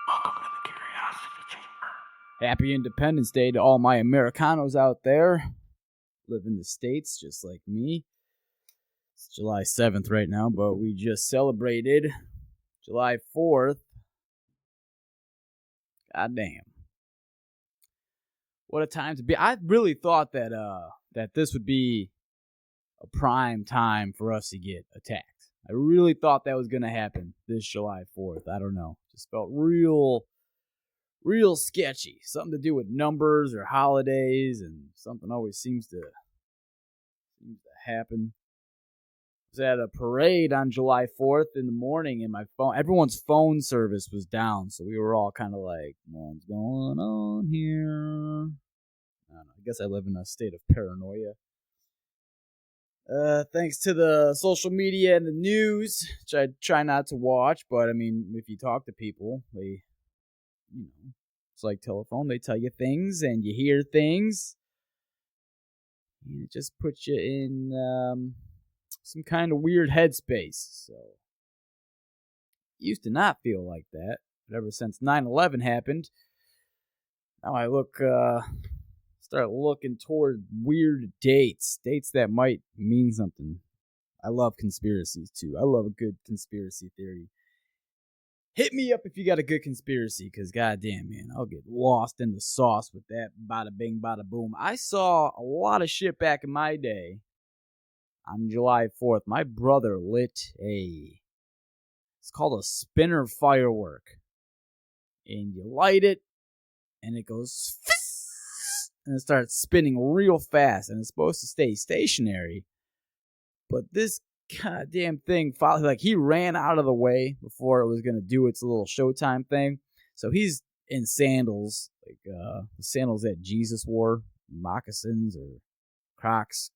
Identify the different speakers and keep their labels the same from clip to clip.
Speaker 1: Welcome to the Curiosity Chamber.
Speaker 2: Happy Independence Day to all my Americanos out there. Live in the States just like me. It's July 7th right now, but we just celebrated July 4th. God damn. What a time to be. I really thought that this would be a prime time for us to get attacked. I really thought that was going to happen this July 4th. I don't know. Just felt real sketchy. Something to do with numbers or holidays, and something always seems to happen. I was at a parade on July 4th in the morning, and everyone's phone service was down, so we were all kind of like, what's going on here? I don't know. I guess I live in a state of paranoia. Thanks to the social media and the news, which I try not to watch, but I mean, if you talk to people, they, it's like telephone. They tell you things, and you hear things, and it just puts you in some kind of weird headspace. So, it used to not feel like that, but ever since 9/11 happened, now I start looking toward weird dates that might mean something. I love conspiracies too. I love a good conspiracy theory. Hit me up if you got a good conspiracy, because goddamn, man, I'll get lost in the sauce with that bada bing, bada boom. I saw a lot of shit back in my day on July 4th. My brother lit it's called a spinner firework. And you light it, and it goes and it starts spinning real fast, and it's supposed to stay stationary. But this goddamn thing, he ran out of the way before it was going to do its little showtime thing. So he's in sandals, like the sandals that Jesus wore, moccasins or Crocs.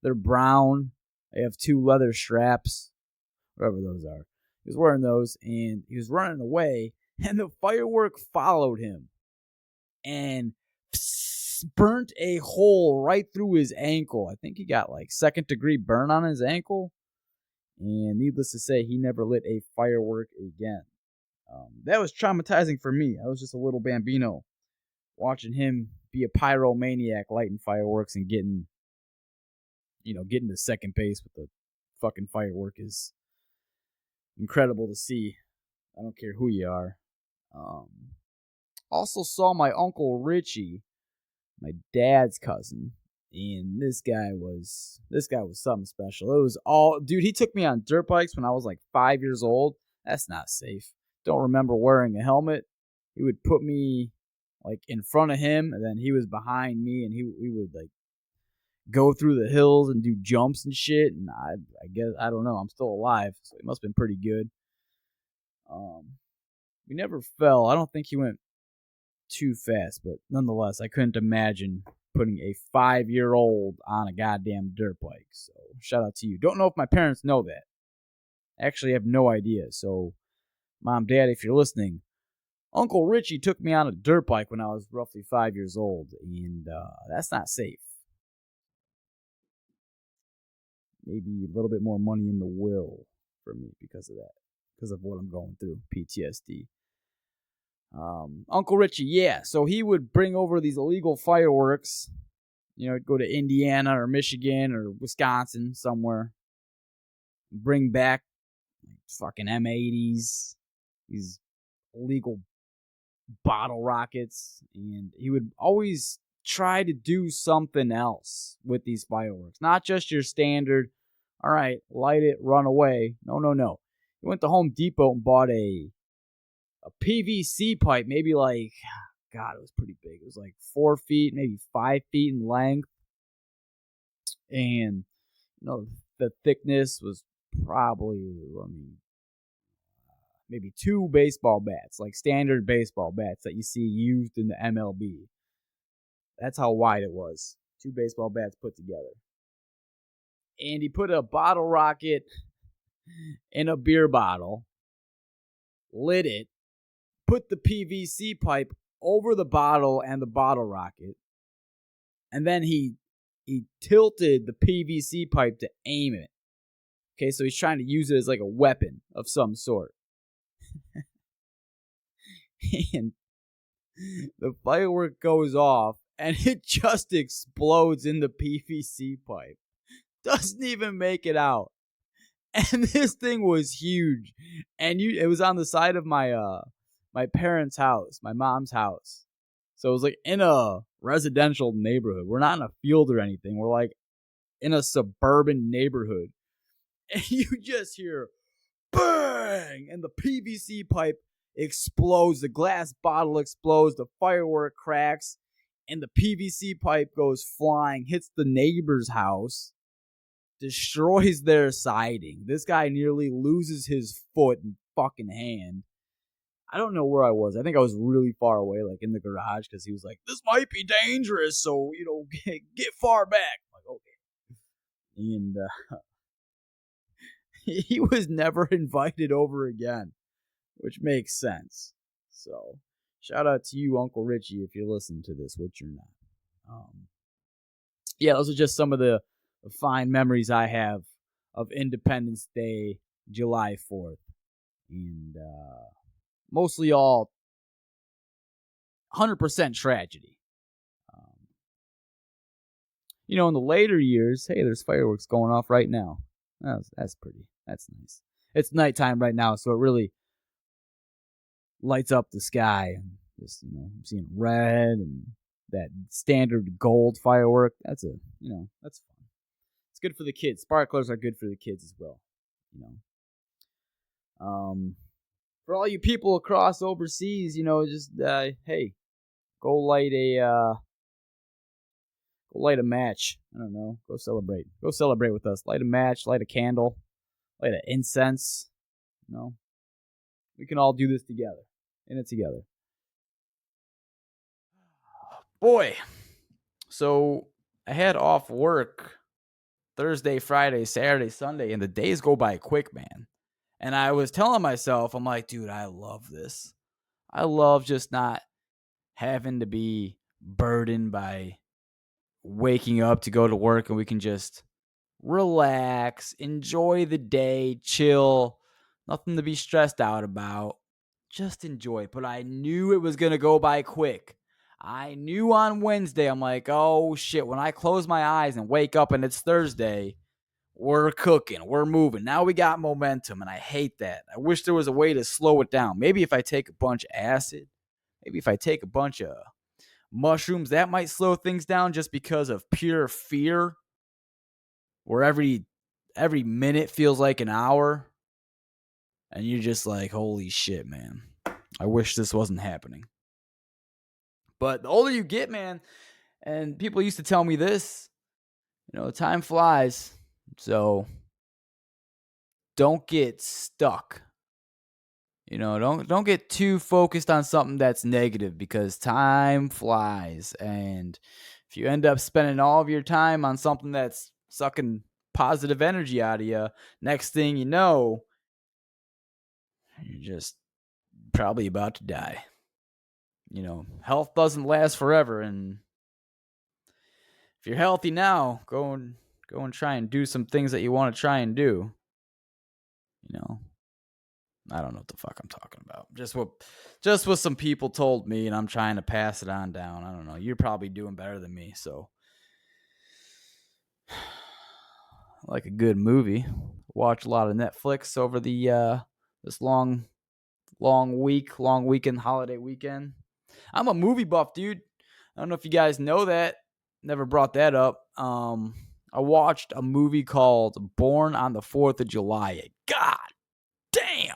Speaker 2: They're brown. They have 2 leather straps, whatever those are. He was wearing those, and he was running away, and the firework followed him and burnt a hole right through his ankle. I think he got like 2nd-degree burn on his ankle, and needless to say, he never lit a firework again. That was traumatizing for me. I was just a little bambino watching him be a pyromaniac, lighting fireworks and getting to second base with the fucking firework is incredible to see. I don't care who you are. Also saw my Uncle Richie, my dad's cousin, and this guy was something special. It was he took me on dirt bikes when I was like 5 years old. That's not safe. Don't remember wearing a helmet. He would put me like in front of him, and then he was behind me, and we would like go through the hills and do jumps and shit. And I guess, I don't know, I'm still alive, so it must have been pretty good. We never fell. I don't think he went too fast, but nonetheless, I couldn't imagine putting a 5-year-old on a goddamn dirt bike. So shout out to you. Don't know if my parents know that. Actually, I have no idea. So, Mom, Dad, if you're listening, Uncle Richie took me on a dirt bike when I was roughly 5 years old, and that's not safe. Maybe a little bit more money in the will for me because of that, because of what I'm going through, PTSD. Uncle Richie, yeah, so he would bring over these illegal fireworks, go to Indiana or Michigan or Wisconsin somewhere, bring back fucking M80s, these illegal bottle rockets, and he would always try to do something else with these fireworks, not just your standard, all right, light it, run away. No. He went to Home Depot and bought a PVC pipe, maybe like, God, it was pretty big. It was like 4 feet, maybe 5 feet in length. And, the thickness was probably, maybe 2 baseball bats, like standard baseball bats that you see used in the MLB. That's how wide it was. 2 baseball bats put together. And he put a bottle rocket in a beer bottle, lit it, put the PVC pipe over the bottle and the bottle rocket, and then he tilted the PVC pipe to aim it. Okay, so he's trying to use it as like a weapon of some sort. and the firework goes off, and it just explodes in the PVC pipe. Doesn't even make it out. And this thing was huge. And it was on the side of my parents' house, my mom's house. So it was like in a residential neighborhood. We're not in a field or anything. We're like in a suburban neighborhood. And you just hear bang, and the PVC pipe explodes, the glass bottle explodes, the firework cracks, and the PVC pipe goes flying, hits the neighbor's house, destroys their siding. This guy nearly loses his foot and fucking hand. I don't know where I was. I think I was really far away, like in the garage, because he was like, "This might be dangerous, so get far back." I'm like, okay. And he was never invited over again, which makes sense. So, shout out to you, Uncle Richie, if you're listening to this, which you're not. Yeah, those are just some of the fine memories I have of Independence Day, July 4th. And mostly all 100% tragedy. In the later years, hey, there's fireworks going off right now. That's pretty. That's nice. It's nighttime right now, so it really lights up the sky. And just, I'm seeing red and that standard gold firework. That's that's fun. It's good for the kids. Sparklers are good for the kids as well. For all you people across overseas, just hey, go light a match. I don't know. Go celebrate. Go celebrate with us. Light a match. Light a candle. Light an incense. We can all do this together. In it together. Boy. So I had off work Thursday, Friday, Saturday, Sunday, and the days go by quick, man. And I was telling myself, I'm like, dude, I love this. I love just not having to be burdened by waking up to go to work, and we can just relax, enjoy the day, chill, nothing to be stressed out about. Just enjoy it. But I knew it was going to go by quick. I knew on Wednesday, I'm like, oh shit, when I close my eyes and wake up and it's Thursday, we're cooking, we're moving. Now we got momentum, and I hate that. I wish there was a way to slow it down. Maybe if I take a bunch of acid, maybe if I take a bunch of mushrooms, that might slow things down just because of pure fear, where every minute feels like an hour, and you're just like, holy shit, man. I wish this wasn't happening. But the older you get, man, and people used to tell me this, time flies. So don't get stuck. Don't get too focused on something that's negative, because time flies. And if you end up spending all of your time on something that's sucking positive energy out of you, next thing you know, you're just probably about to die. Health doesn't last forever, and if you're healthy now, go and try and do some things that you want to try and do. I don't know what the fuck I'm talking about. Just what some people told me, and I'm trying to pass it on down. I don't know. You're probably doing better than me, so like a good movie. Watch a lot of Netflix over the this long weekend, holiday weekend. I'm a movie buff, dude. I don't know if you guys know that. Never brought that up. I watched a movie called Born on the 4th of July. God damn.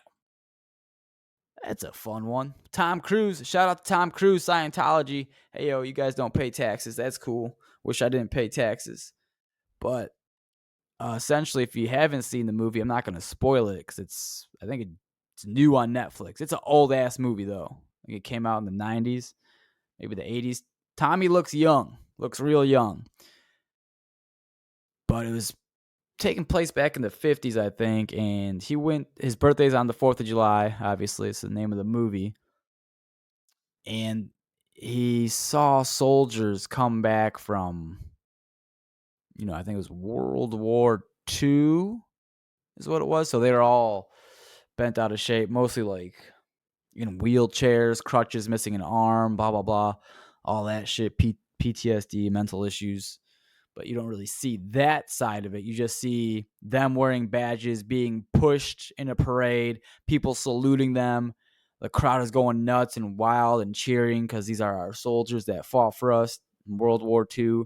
Speaker 2: That's a fun one. Tom Cruise. Shout out to Tom Cruise, Scientology. Hey, yo, you guys don't pay taxes. That's cool. Wish I didn't pay taxes. But essentially, if you haven't seen the movie, I'm not going to spoil it, because I think it's new on Netflix. It's an old-ass movie, though. I think it came out in the 90s, maybe the 80s. Tommy looks young. Looks real young. But it was taking place back in the 50s, I think, and his birthday's on the 4th of July, obviously, it's the name of the movie, and he saw soldiers come back from, I think it was World War II is what it was, so they were all bent out of shape, mostly like in wheelchairs, crutches, missing an arm, blah blah blah, all that shit, PTSD, mental issues. But you don't really see that side of it. You just see them wearing badges, being pushed in a parade, people saluting them. The crowd is going nuts and wild and cheering because these are our soldiers that fought for us in World War II.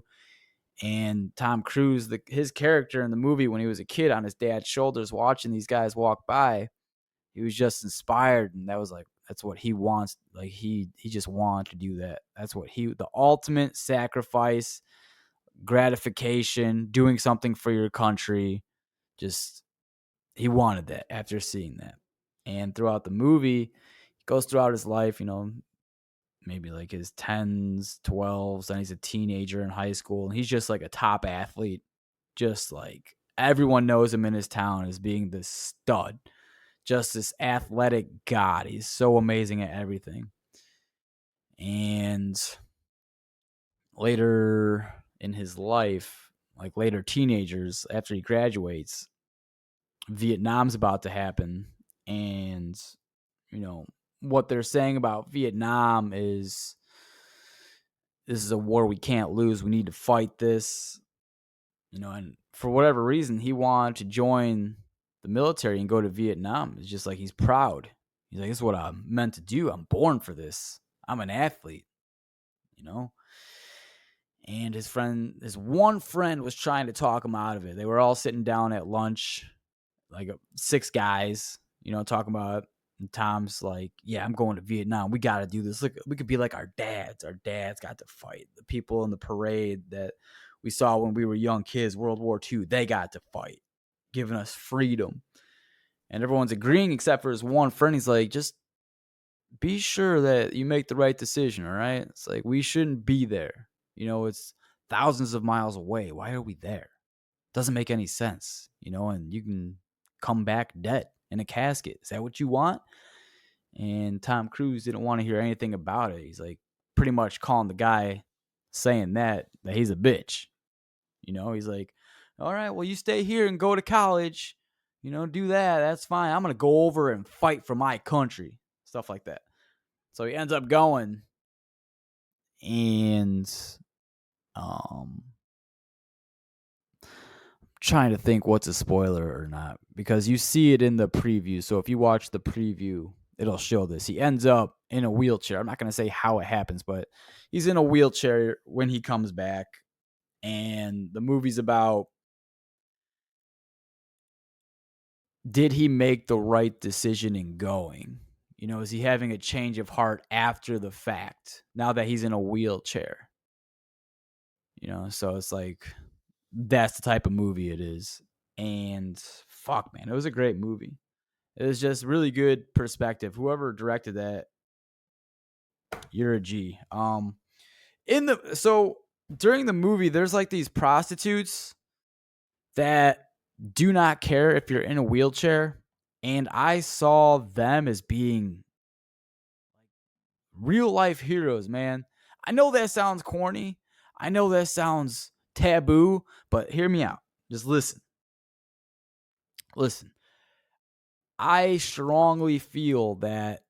Speaker 2: And Tom Cruise, his character in the movie when he was a kid on his dad's shoulders watching these guys walk by, he was just inspired, and that was like, that's what he wants. Like he just wanted to do that. That's what the ultimate sacrifice, gratification, doing something for your country. Just he wanted that after seeing that. And throughout the movie, he goes throughout his life, maybe like his 10s, 12s, then he's a teenager in high school, and he's just like a top athlete. Just like everyone knows him in his town as being this stud, just this athletic god. He's so amazing at everything. And later in his life, like later teenagers, after he graduates, Vietnam's about to happen. And, what they're saying about Vietnam is this is a war we can't lose. We need to fight this. And for whatever reason, he wanted to join the military and go to Vietnam. It's just like he's proud. He's like, this is what I'm meant to do. I'm born for this. I'm an athlete, And his one friend was trying to talk him out of it. They were all sitting down at lunch, like 6 guys, talking about it. And Tom's like, yeah, I'm going to Vietnam. We got to do this. Look, we could be like our dads. Our dads got to fight. The people in the parade that we saw when we were young kids, World War II, they got to fight, giving us freedom. And everyone's agreeing except for his one friend. He's like, just be sure that you make the right decision, all right? It's like, we shouldn't be there. It's thousands of miles away. Why are we there? Doesn't make any sense, and you can come back dead in a casket. Is that what you want? And Tom Cruise didn't want to hear anything about it. He's like pretty much calling the guy saying that he's a bitch. He's like, all right, well, you stay here and go to college, do that. That's fine. I'm going to go over and fight for my country. Stuff like that. So he ends up going, and trying to think what's a spoiler or not, because you see it in the preview. So if you watch the preview, it'll show this. He ends up in a wheelchair. I'm not going to say how it happens, but he's in a wheelchair when he comes back. And the movie's about, did he make the right decision in going? Is he having a change of heart after the fact, now that he's in a wheelchair? So it's like, that's the type of movie it is. And fuck, man, it was a great movie. It was just really good perspective. Whoever directed that, you're a G. So during the movie, there's like these prostitutes that do not care if you're in a wheelchair, and I saw them as being real life heroes, man. I know that sounds corny. I know that sounds taboo, but hear me out. Just listen. Listen. I strongly feel that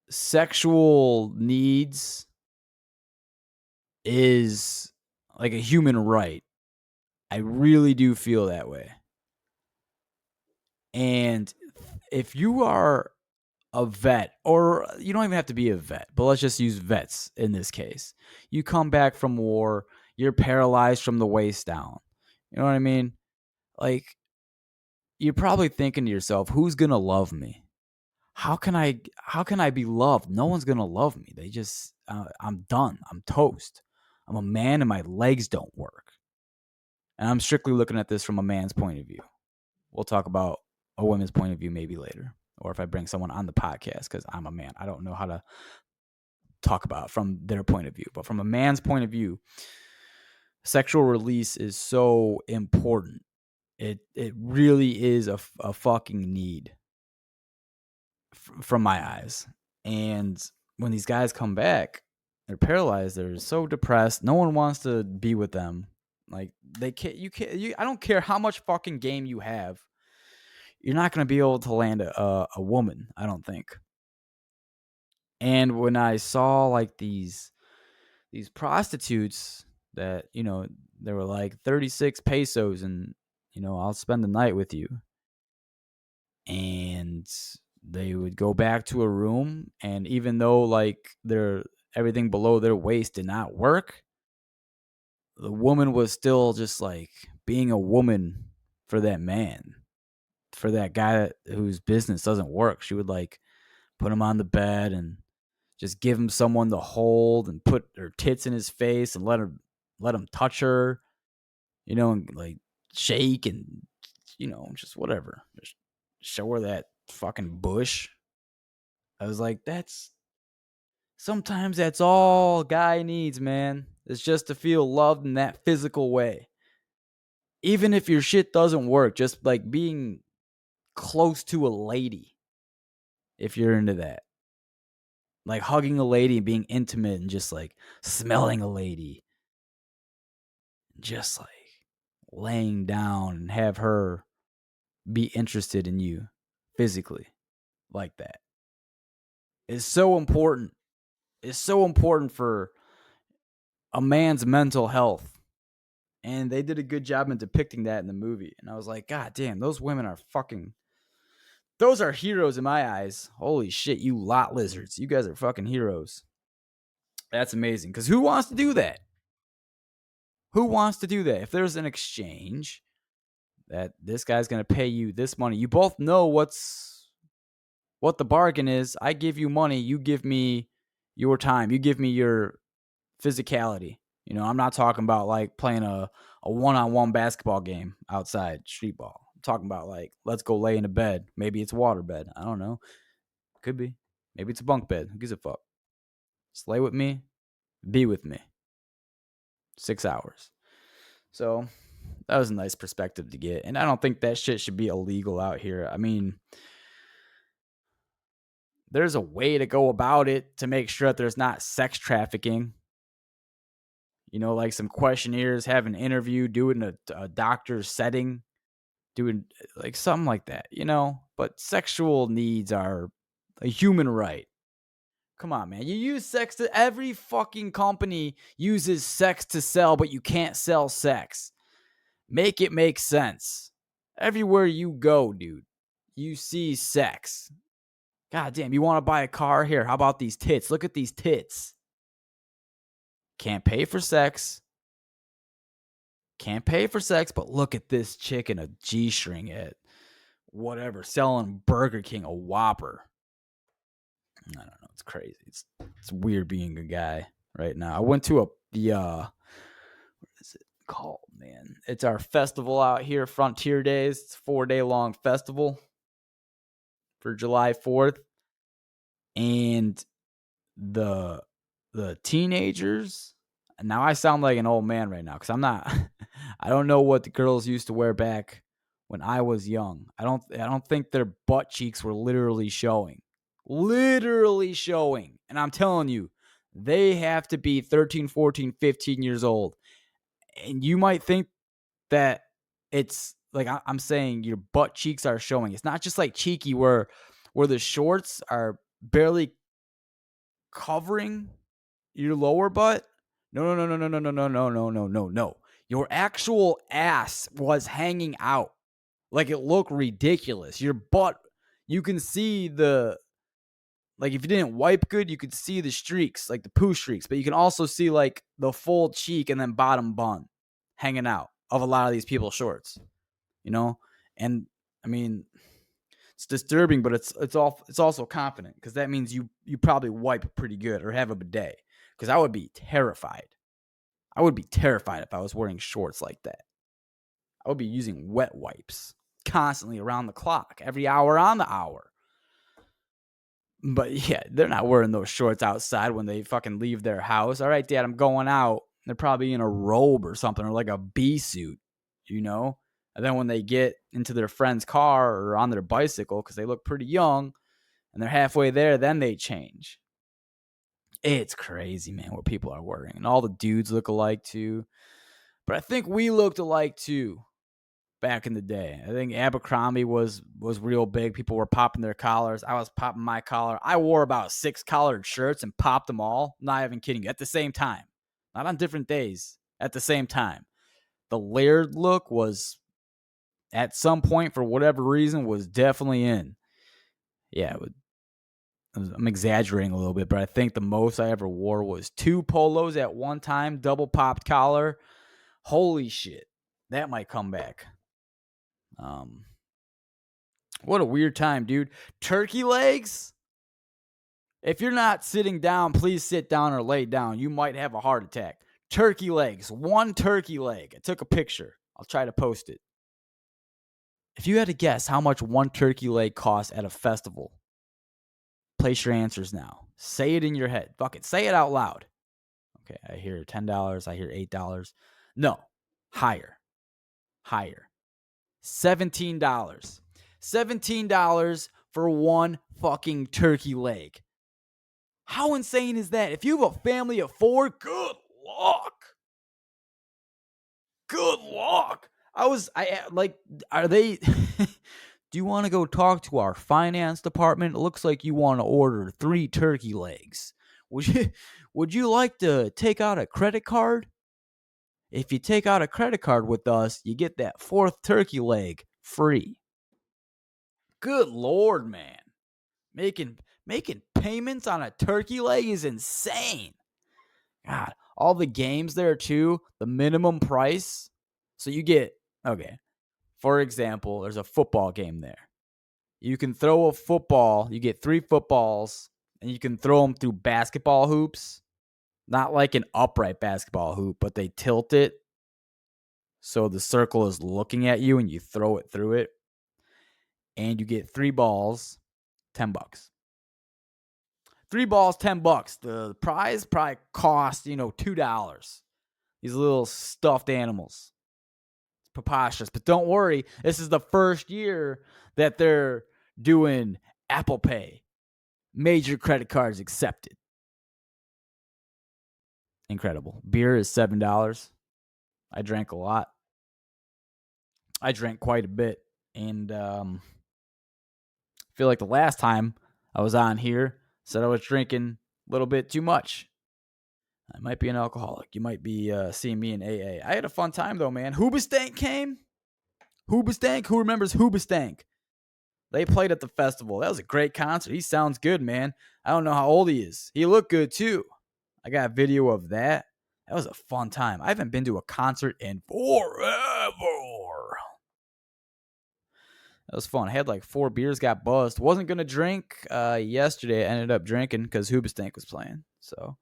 Speaker 2: sexual needs is like a human right. I really do feel that way. And if you are a vet, or you don't even have to be a vet, but let's just use vets in this case. You come back from war, you're paralyzed from the waist down. You know what I mean? Like, you're probably thinking to yourself, who's going to love me? How can I be loved? No one's going to love me. They just, I'm done. I'm toast. I'm a man and my legs don't work. And I'm strictly looking at this from a man's point of view. We'll talk about a woman's point of view maybe later, or if I bring someone on the podcast, because I'm a man. I don't know how to talk about from their point of view. But from a man's point of view, sexual release is so important. It really is a fucking need from my eyes. And when these guys come back, they're paralyzed. They're so depressed. No one wants to be with them. Like, they can't. You can't. I don't care how much fucking game you have. you're not going to be able to land a woman, I don't think. And when I saw like these prostitutes that, they were like 36 pesos and, I'll spend the night with you. And they would go back to a room, and even though like everything below their waist did not work, the woman was still just like being a woman for that man, for that guy whose business doesn't work. She would like put him on the bed and just give him someone to hold and put her tits in his face and let him touch her, and like shake and just whatever. Just show her that fucking bush. I was like, sometimes that's all a guy needs, man. It's just to feel loved in that physical way. Even if your shit doesn't work, just like being close to a lady, if you're into that. Like hugging a lady and being intimate and just like smelling a lady. Just like laying down and have her be interested in you physically like that. It's so important. It's so important for a man's mental health. And they did a good job in depicting that in the movie. And I was like, God damn, those women are those are heroes in my eyes. Holy shit, you lot lizards. You guys are fucking heroes. That's amazing. Because who wants to do that? Who wants to do that? If there's an exchange that this guy's going to pay you this money, you both know what the bargain is. I give you money. You give me your time. You give me your physicality. I'm not talking about like playing a one-on-one basketball game outside, street ball. I'm talking about like, let's go lay in a bed. Maybe it's a water bed. I don't know. Could be. Maybe it's a bunk bed. Who gives a fuck? Just lay with me. Be with me. 6 hours. So that was a nice perspective to get. And I don't think that shit should be illegal out here. I mean, there's a way to go about it to make sure that there's not sex trafficking. Like some questionnaires, have an interview, do it in a doctor's setting, doing like something like that, But sexual needs are a human right. Come on, man. You use sex to every fucking company uses sex to sell, but you can't sell sex. Make it make sense. Everywhere you go, dude, you see sex. God damn, you want to buy a car? Here, how about these tits? Look at these tits. Can't pay for sex. Can't pay for sex, but look at this chick in a G-string at whatever, selling Burger King a Whopper. I don't know. It's crazy. It's weird being a guy right now. I went to what is it called, man? It's our festival out here, Frontier Days. It's a 4-day long festival for July 4th. And the teenagers, now I sound like an old man right now because I'm not. I don't know what the girls used to wear back when I was young. I don't think their butt cheeks were literally showing. And I'm telling you, they have to be 13, 14, 15 years old. And you might think that it's like I'm saying your butt cheeks are showing. It's not just like cheeky where the shorts are barely covering your lower butt. No, no, no, no, no, no, no, no, no, no, no, no. Your actual ass was hanging out. Like it looked ridiculous. Your butt, you can see like if you didn't wipe good, you could see the streaks, like the poo streaks, but you can also see like the full cheek and then bottom bun hanging out of a lot of these people's shorts, And I mean, it's disturbing, but it's also confident because that means you probably wipe pretty good or have a bidet. Because I would be terrified. I would be terrified if I was wearing shorts like that. I would be using wet wipes constantly around the clock, every hour on the hour. But yeah, they're not wearing those shorts outside when they fucking leave their house. All right, Dad, I'm going out. They're probably in a robe or something, or like a bee suit, And then when they get into their friend's car or on their bicycle, because they look pretty young and they're halfway there, then they change. It's crazy, man, what people are wearing. And all the dudes look alike too. But I think we looked alike too back in the day. I think Abercrombie was real big. People were popping their collars. I was popping my collar. I wore about 6 collared shirts and popped them all. Not even kidding you. At the same time. Not on different days. At the same time. The layered look was, at some point, for whatever reason, was definitely in. Yeah, I'm exaggerating a little bit, but I think the most I ever wore was 2 polos at one time, double popped collar. Holy shit. That might come back. What a weird time, dude. Turkey legs? If you're not sitting down, please sit down or lay down. You might have a heart attack. Turkey legs. 1 turkey leg. I took a picture. I'll try to post it. If you had to guess how much 1 turkey leg costs at a festival, place your answers now. Say it in your head. Fuck it. Say it out loud. Okay, I hear $10. I hear $8. No. Higher. $17. $17 for 1 fucking turkey leg. How insane is that? If you have a family of 4, good luck. Good luck. Are they do you want to go talk to our finance department? It looks like you want to order 3 turkey legs. Would you like to take out a credit card? If you take out a credit card with us, you get that 4th turkey leg free. Good Lord, man. Making payments on a turkey leg is insane. God, all the games there too, the minimum price. So you get, okay, for example, there's a football game there. You can throw a football, you get 3 footballs, and you can throw them through basketball hoops. Not like an upright basketball hoop, but they tilt it so the circle is looking at you and you throw it through it. And you get 3 balls, $10. 3 balls, $10. The prize probably cost, $2. These little stuffed animals. It's preposterous. But don't worry, this is the first year that they're doing Apple Pay. Major credit cards accepted. Incredible. Beer is $7. I drank a lot. I drank quite a bit. And feel like the last time I was on here, said I was drinking a little bit too much. I might be an alcoholic. You might be seeing me in AA. I had a fun time, though, man. Hoobastank came. Hoobastank? Who remembers Hoobastank? They played at the festival. That was a great concert. He sounds good, man. I don't know how old he is. He looked good, too. I got a video of that. That was a fun time. I haven't been to a concert in forever. That was fun. I had like 4 beers, got buzzed. Wasn't going to drink yesterday. I ended up drinking because Hoobastank was playing. So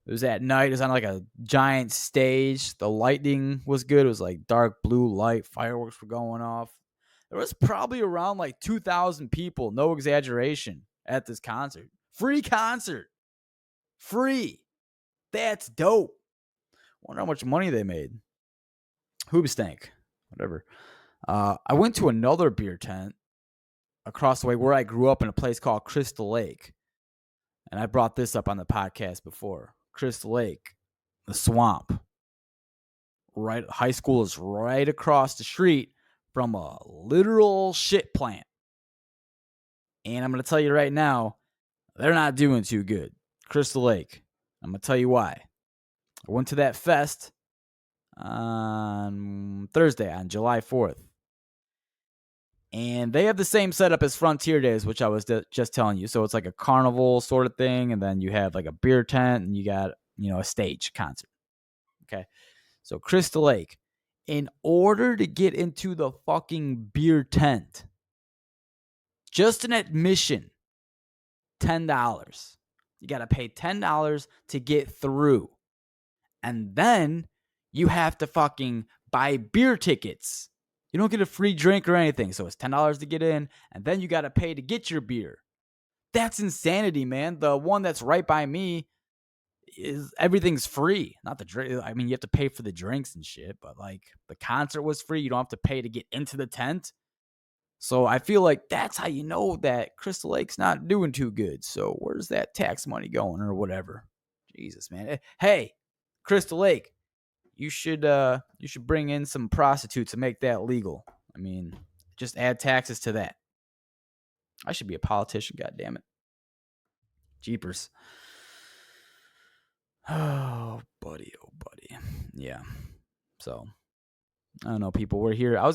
Speaker 2: it was at night. It was on like a giant stage. The lighting was good. It was like dark blue light. Fireworks were going off. There was probably around like 2,000 people, no exaggeration, at this concert. Free concert. Free. That's dope. Wonder how much money they made. Hoobastank. Whatever. I went to another beer tent across the way where I grew up in a place called Crystal Lake. And I brought this up on the podcast before. Crystal Lake, the swamp. Right, high school is right across the street from a literal shit plant. And I'm going to tell you right now, they're not doing too good. Crystal Lake. I'm going to tell you why. I went to that fest on Thursday, on July 4th. And they have the same setup as Frontier Days, which I was just telling you. So it's like a carnival sort of thing. And then you have like a beer tent and you got, a stage concert. Okay. So Crystal Lake, in order to get into the fucking beer tent, just an admission, $10. You got to pay $10 to get through. And then you have to fucking buy beer tickets. You don't get a free drink or anything. So it's $10 to get in, and then you got to pay to get your beer. That's insanity, man. The one that's right by me, everything's free. Not the drink. I mean, you have to pay for the drinks and shit, but like the concert was free. You don't have to pay to get into the tent. So I feel like that's how you know that Crystal Lake's not doing too good. So where's that tax money going or whatever? Jesus, man. Hey, Crystal Lake, you should bring in some prostitutes and make that legal. I mean, just add taxes to that. I should be a politician, goddammit. Jeepers. Oh, buddy. Yeah. So, I don't know, people. We're here. I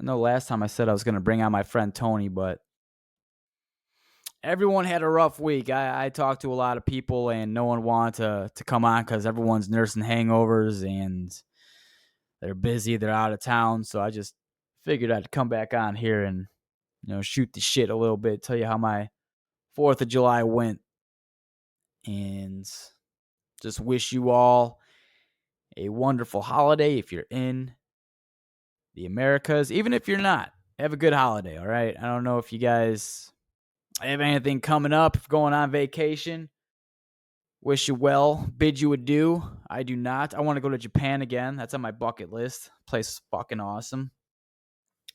Speaker 2: know last time I said I was going to bring on my friend Tony, but everyone had a rough week. I talked to a lot of people, and no one wanted to come on because everyone's nursing hangovers and they're busy. They're out of town. So I just figured I'd come back on here and, shoot the shit a little bit, tell you how my 4th of July went, and just wish you all a wonderful holiday if you're in the Americas. Even if you're not, have a good holiday, all right? I don't know if you guys have anything coming up, going on vacation. Wish you well, bid you adieu. I do not. I want to go to Japan again. That's on my bucket list. Place is fucking awesome.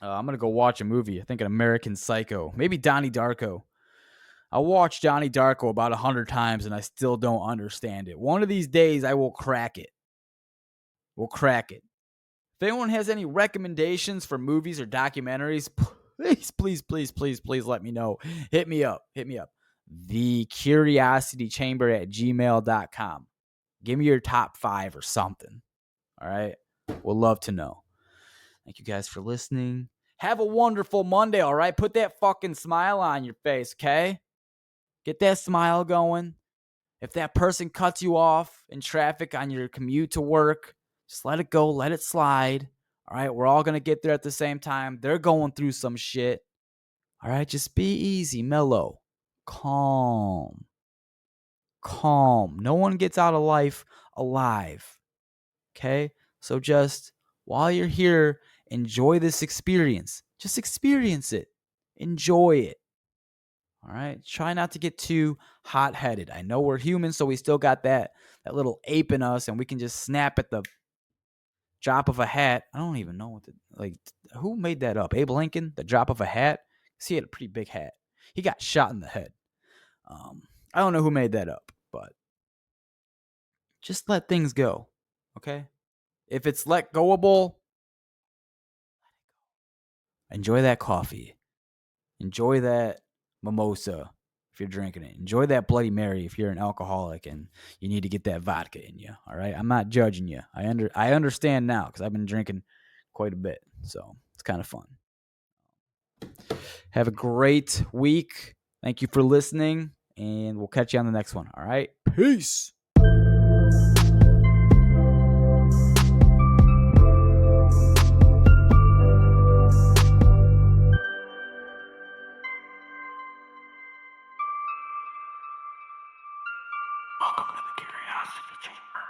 Speaker 2: I'm going to go watch a movie. I think an American Psycho. Maybe Donnie Darko. I watched Donnie Darko about 100 times and I still don't understand it. One of these days, I will crack it. We'll crack it. If anyone has any recommendations for movies or documentaries, please let me know. Hit me up. TheCuriosityChamber@gmail.com. Give me your top 5 or something. All right? We'll love to know. Thank you guys for listening. Have a wonderful Monday, all right? Put that fucking smile on your face, okay? Get that smile going. If that person cuts you off in traffic on your commute to work, just let it go. Let it slide. All right? We're all going to get there at the same time. They're going through some shit. All right? Just be easy, mellow, calm. No one gets out of life alive. Okay? So just while you're here, enjoy this experience. Just experience it. Enjoy it. All right? Try not to get too hot-headed. I know we're human, so we still got that little ape in us, and we can just snap at the drop of a hat. I don't even know who made that up? Abe Lincoln? The drop of a hat? Because he had a pretty big hat. He got shot in the head. I don't know who made that up, but just let things go. Okay? If it's let goable, enjoy that coffee. Enjoy that mimosa if you're drinking it. Enjoy that Bloody Mary if you're an alcoholic and you need to get that vodka in you. All right? I'm not judging you. I understand now because I've been drinking quite a bit. So it's kind of fun. Have a great week. Thank you for listening, and we'll catch you on the next one. All right? Peace.
Speaker 1: Welcome to the Curiosity Chamber.